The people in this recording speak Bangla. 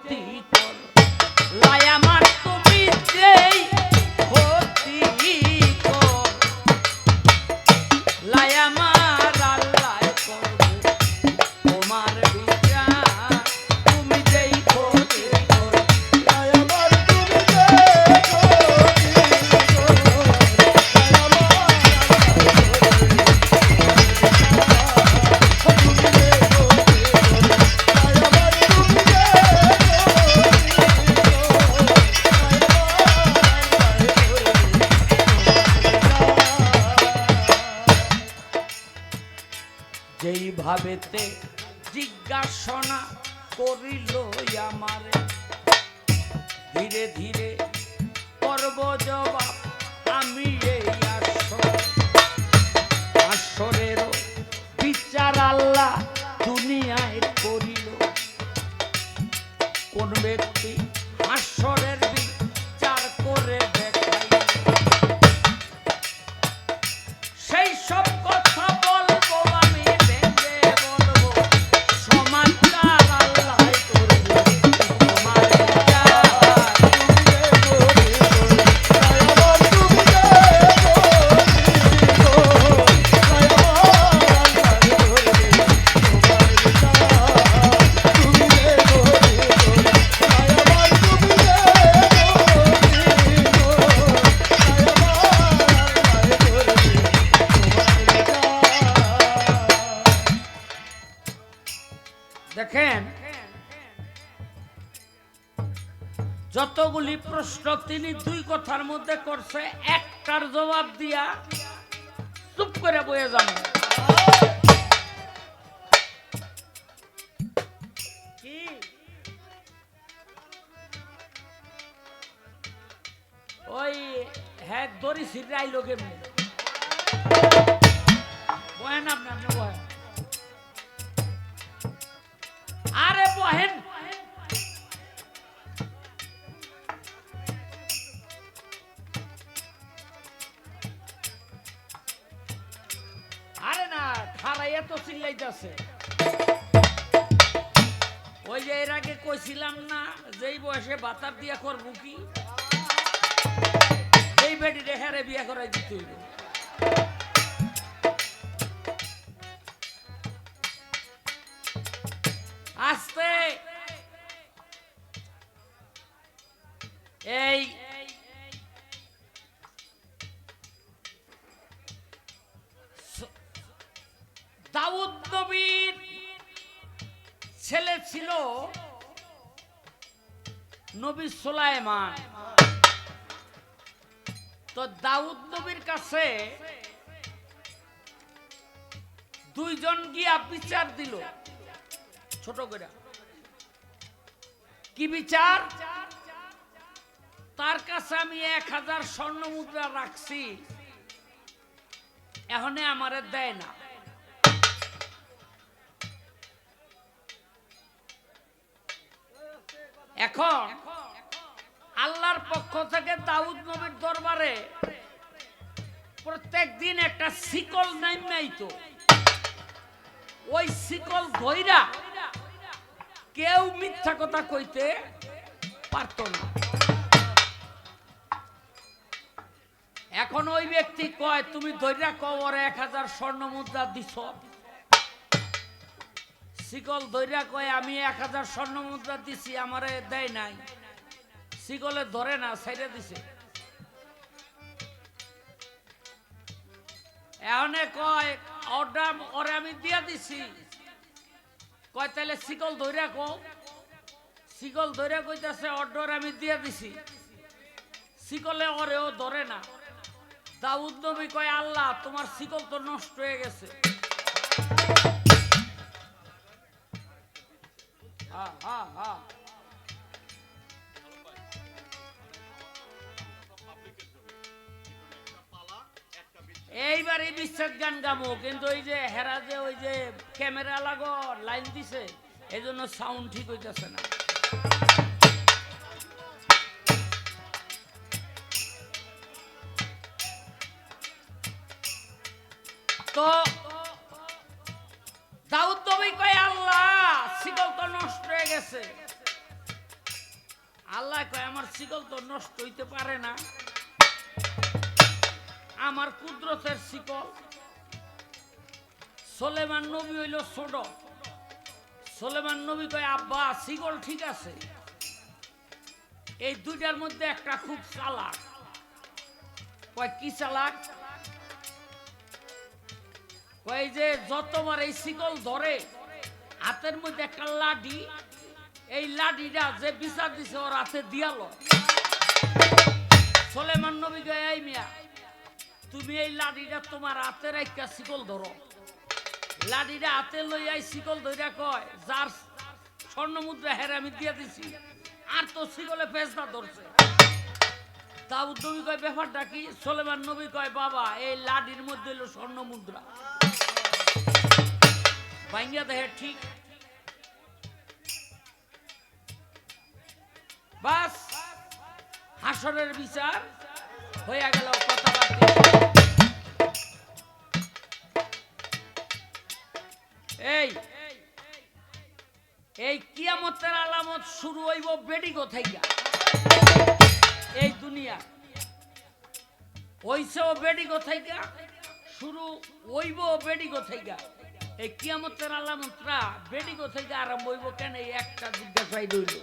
ক্ষতি কর লাই আমার তুমি যেই ক্ষতি কর লাই আমার আল্লাহ করবে তোমার বিচার তুমি যেই ক্ষতি কর লাই আমার তুমি যেই ক্ষতি কর যেই ভাবেতে জিজ্ঞাসনা করিল আমারে ধীরে ধীরে করব জবাব আমি এই আসরেরও বিচার আল্লাহ দুনিয়ায় করিল কোন ব্যক্তি আসরের বিচার করে দেখাইল সেই সব কথা বলবো আমি ভেঙে বলবো সমাচার আল্লাহ করবে তোমার বিচার দেখেন যতগুলি প্রশ্ন তিনি দুই কথার মধ্যে করছে একটার জবাব দিয়া চুপ করে বয়ে যাবে কি ওই হ্যাঁ দড়ি ছিটরাই লোকে বহেন আপনার বহেন আরে বহেন আরে না খারাইয়া তো চিল্লাইতেছে ওই যে এর আগে কইছিলাম না যেই বয়সে বাতার দিয়া করবো কি এই বেটি রেহারে বিয়া করাই দিতে হইল আস্তে এই দাউদ নবীর ছেলে ছিল নবী সুলাইমান তো দাউদ নবীর কাছে দুইজন গিয়া বিচার দিল ছোট করে কি বিচার তার কাছে আমি 1000 স্বর্ণ মুদ্রা রাখছি এখনে আমারে দেয় না এখন আল্লাহর পক্ষ থেকে দাউদ নবীর দরবারে প্রত্যেক দিন একটা শিকল নাইমাইতো ওই শিকল ধইরা কেউ মিথ্যা কথা কইতে পারত না এখন ওই ব্যক্তি কয় তুমি ধইরা কবর 1000 স্বর্ণ মুদ্রা দিছ শিকল ধইরা কয় আমি 1000 স্বর্ণ মুদ্রা দিছি আমারে দেয় নাই শিকলে ধরে না ছাইড়া দিছে এহনে কয় অর্ডার ওরে আমি দিয়া দিছি কয় তাহলে শিকল ধইরা কও শিকল ধইরা কইতাছে অর্ডার আমি দিয়া দিছি শিকলে ওরেও ধরে না দাউদ নবী কয় আল্লাহ তোমার শিকল তো নষ্ট হয়ে গেছে হ্যাঁ হ্যাঁ হ্যাঁ এইবারে বিশ্বাস গান গামো কিন্তু ওই যে হেরা যে ওই যে ক্যামেরা লাগো লাইন দিছে এই জন্য সাউন্ড ঠিক হইতেছে না তো দাউদ নবী কয় আল্লাহ শিকল তো নষ্ট হয়ে গেছে আল্লাহ কয় আমার শিকল তো নষ্ট হইতে পারে না, আমার কুদরতের শিকল। সুলেমান নবী হইল ছোট। সুলেমান নবী কয় আব্বা শিকল ঠিক আছে, এই দুইটার মধ্যে একটা খুব চালাক। কয় কি চালাক? কয় যে যতবার এই শিকল ধরে হাতের মধ্যে একটা লাঠি, এই লাঠিটা যে বিচার দিছে ওর হাতে দিয়ালো। সুলেমান নবী কয় এই মিয়া তুমি এই লাঠিটা তোমার হাতে রাখা শিকল ধরো। লাঠিটা হাতে লইয়াই শিকল ধইরা কয় যার স্বর্ণ মুদ্রা হেরে আমি দিয়ে দিছি, আর তো শিকলে পেঁচা ধরছে। দাউদ নবী কয় ব্যাপারটা কি? সুলেমান নবী কয় বাবা এই লাঠির মধ্যে হলো স্বর্ণ মুদ্রা। ভাঙ্গিয়া দেখে ঠিক। বাস হাসরের বিচার হয়ে গেল। কথাবার্তা এই কিয়ামতের আলামত শুরু হইব বেডি কোথায়? এই দুনিয়া হইছেও বেডি কোথায়, শুরু হইব বেডি কোথায়। এই কিয়ামতের আলামতরা বেডি কোথায় আরম্ভ হইব কেন? এই একটা জিজ্ঞাসাই রইল।